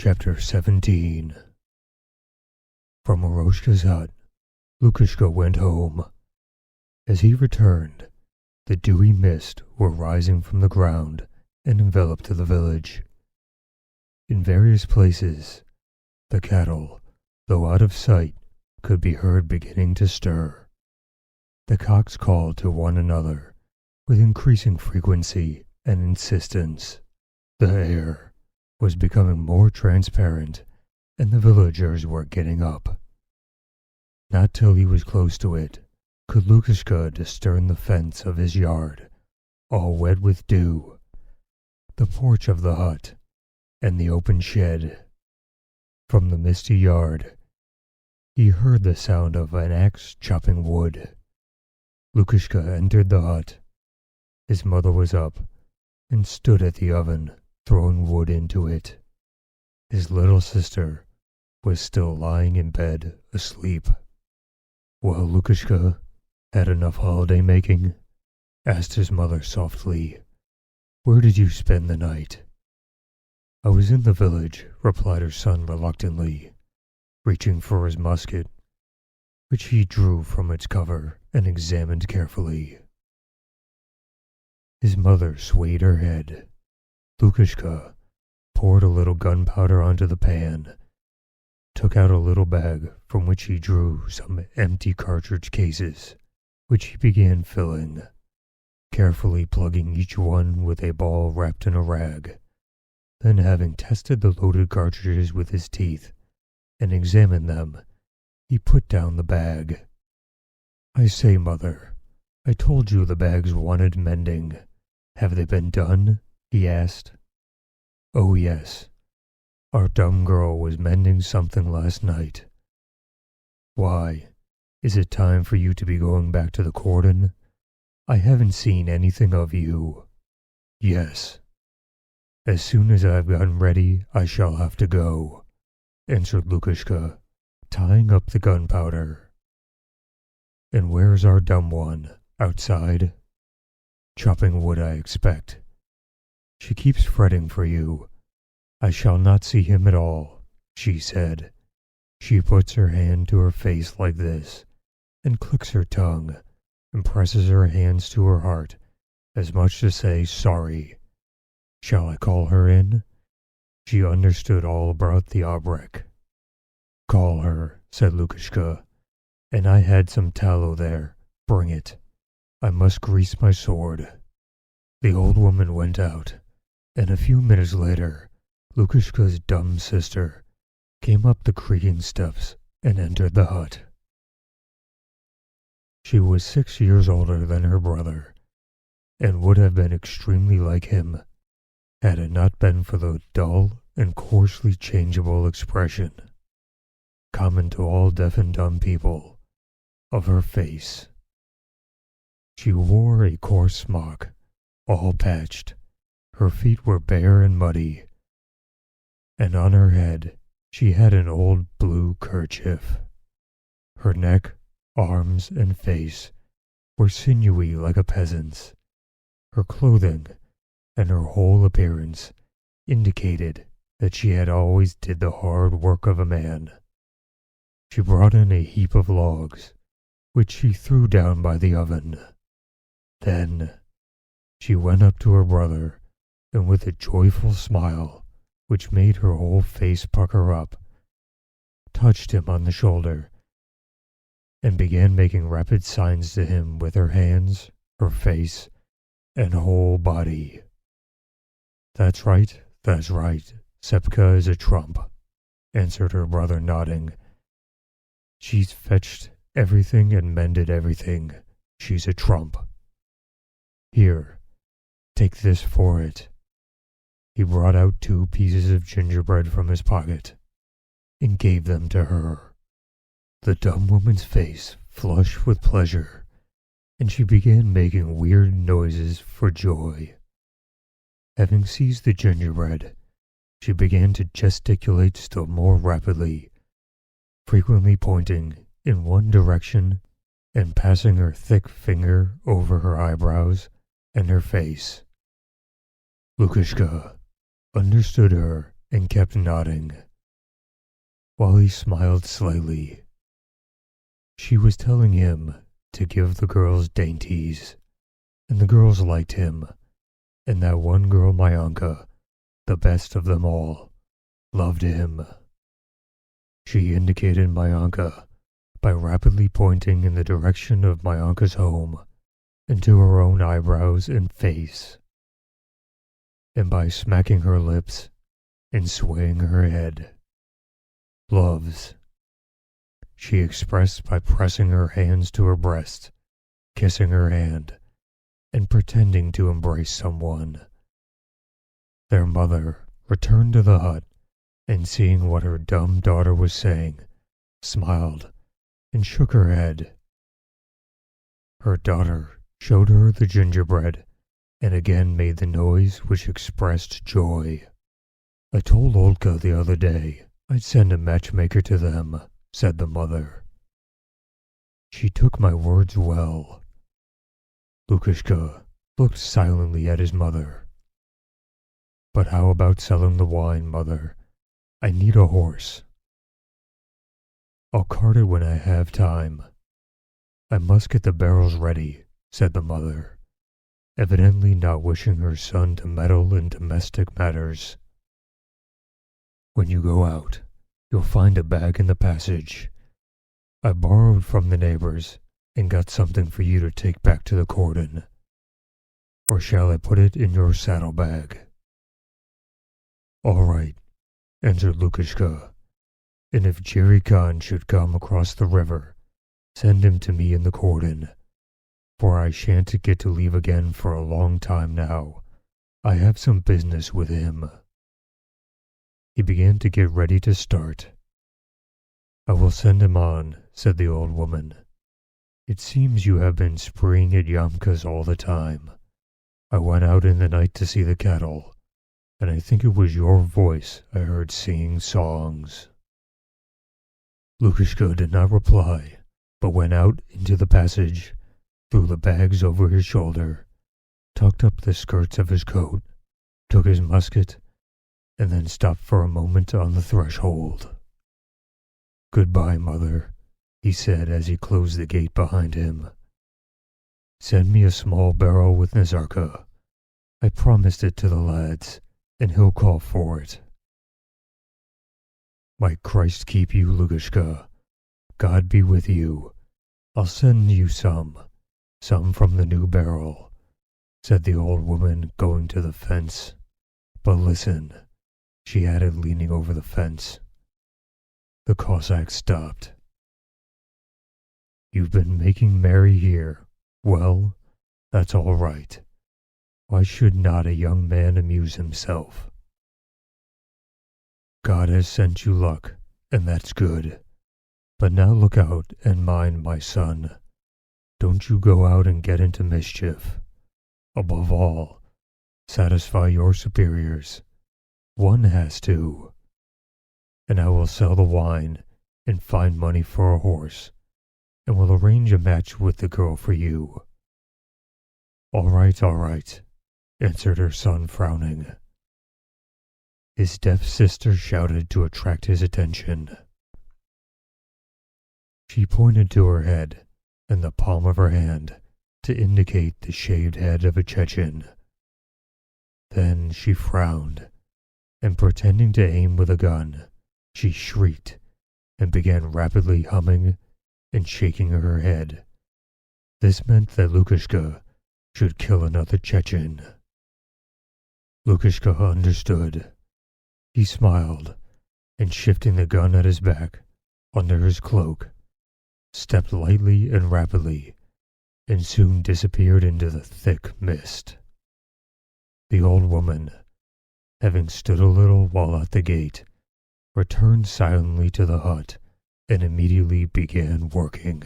Chapter 17. From Eroshka's hut, Lukashka went home. As he returned, the dewy mist were rising from the ground and enveloped the village. In various places, the cattle, though out of sight, could be heard beginning to stir. The cocks called to one another with increasing frequency and insistence. The air was becoming more transparent, and the villagers were getting up. Not till he was close to it could Lukashka discern the fence of his yard, all wet with dew, the porch of the hut, and the open shed. From the misty yard, he heard the sound of an axe chopping wood. Lukashka entered the hut. His mother was up and stood at the oven, throwing wood into it. His little sister was still lying in bed, asleep. "Well, Lukashka, had enough holiday-making?" asked his mother softly. "Where did you spend the night?" "I was in the village," replied her son reluctantly, reaching for his musket, which he drew from its cover and examined carefully. His mother swayed her head. Lukashka poured a little gunpowder onto the pan, took out a little bag from which he drew some empty cartridge cases, which he began filling, carefully plugging each one with a ball wrapped in a rag. Then, having tested the loaded cartridges with his teeth and examined them, he put down the bag. "I say, Mother, I told you the bags wanted mending. Have they been done?" he asked. "Oh, yes. Our dumb girl was mending something last night." "Why, is it time for you to be going back to the cordon? I haven't seen anything of you." "Yes. As soon as I've gotten ready, I shall have to go," answered Lukashka, tying up the gunpowder. "And where's our dumb one? Outside?" "Chopping wood, I expect. She keeps fretting for you. I shall not see him at all," she said. She puts her hand to her face like this, and clicks her tongue, and presses her hands to her heart, as much to say sorry. "Shall I call her in?" She understood all about the obrek. "Call her," said Lukashka, "and I had some tallow there. Bring it. I must grease my sword." The old woman went out, and a few minutes later, Lukashka's dumb sister came up the creaking steps and entered the hut. She was 6 years older than her brother, and would have been extremely like him had it not been for the dull and coarsely changeable expression, common to all deaf and dumb people, of her face. She wore a coarse smock, all patched. Her feet were bare and muddy, and on her head she had an old blue kerchief. Her neck, arms, and face were sinewy like a peasant's. Her clothing and her whole appearance indicated that she had always did the hard work of a man. She brought in a heap of logs, which she threw down by the oven. Then she went up to her brother, and with a joyful smile, which made her whole face pucker up, touched him on the shoulder, and began making rapid signs to him with her hands, her face, and whole body. That's right, Sepka is a trump," answered her brother, nodding. "She's fetched everything and mended everything. She's a trump. Here, take this for it." He brought out 2 pieces of gingerbread from his pocket and gave them to her. The dumb woman's face flushed with pleasure, and she began making weird noises for joy. Having seized the gingerbread, she began to gesticulate still more rapidly, frequently pointing in one direction and passing her thick finger over her eyebrows and her face. Lukashka understood her and kept nodding, while he smiled slightly. She was telling him to give the girls dainties, and the girls liked him, and that one girl, Mayanka, the best of them all, loved him. She indicated Mayanka by rapidly pointing in the direction of Mayanka's home and to her own eyebrows and face, and by smacking her lips and swaying her head. Loves, she expressed by pressing her hands to her breast, kissing her hand, and pretending to embrace someone. Their mother returned to the hut, and seeing what her dumb daughter was saying, smiled and shook her head. Her daughter showed her the gingerbread and again made the noise which expressed joy. I told Olga the other day I'd send a matchmaker to them, said the mother. She took my words well. Lukashka looked silently at his mother. But how about selling the wine, mother? I need a horse. I'll cart it when I have time. I must get the barrels ready, said the mother, evidently not wishing her son to meddle in domestic matters. When you go out, you'll find a bag in the passage. I borrowed from the neighbors and got something for you to take back to the cordon. Or shall I put it in your saddlebag? All right, answered Lukashka, and if Jerry Khan should come across the river, send him to me in the cordon, for I shan't get to leave again for a long time now. I have some business with him. He began to get ready to start. I will send him on, said the old woman. It seems you have been spreeing at Yamka's all the time. I went out in the night to see the cattle, and I think it was your voice I heard singing songs. Lukashka did not reply, but went out into the passage, threw the bags over his shoulder, tucked up the skirts of his coat, took his musket, and then stopped for a moment on the threshold. Goodbye, mother, he said as he closed the gate behind him. Send me a small barrel with Nazarka. I promised it to the lads, and he'll call for it. Might Christ keep you, Lukashka. God be with you. I'll send you some from the new barrel, said the old woman, going to the fence. But listen, she added, leaning over the fence. The Cossack stopped. You've been making merry here. Well, that's all right. Why should not a young man amuse himself? God has sent you luck, and that's good. But now look out and mind, my son. Don't you go out and get into mischief. Above all, satisfy your superiors. One has to. And I will sell the wine and find money for a horse, and will arrange a match with the girl for you. All right, answered her son, frowning. His deaf sister shouted to attract his attention. She pointed to her head and the palm of her hand to indicate the shaved head of a Chechen. Then she frowned, and pretending to aim with a gun, she shrieked and began rapidly humming and shaking her head. This meant that Lukashka should kill another Chechen. Lukashka understood. He smiled, and shifting the gun at his back, under his cloak, stepped lightly and rapidly, and soon disappeared into the thick mist. The old woman, having stood a little while at the gate, returned silently to the hut and immediately began working.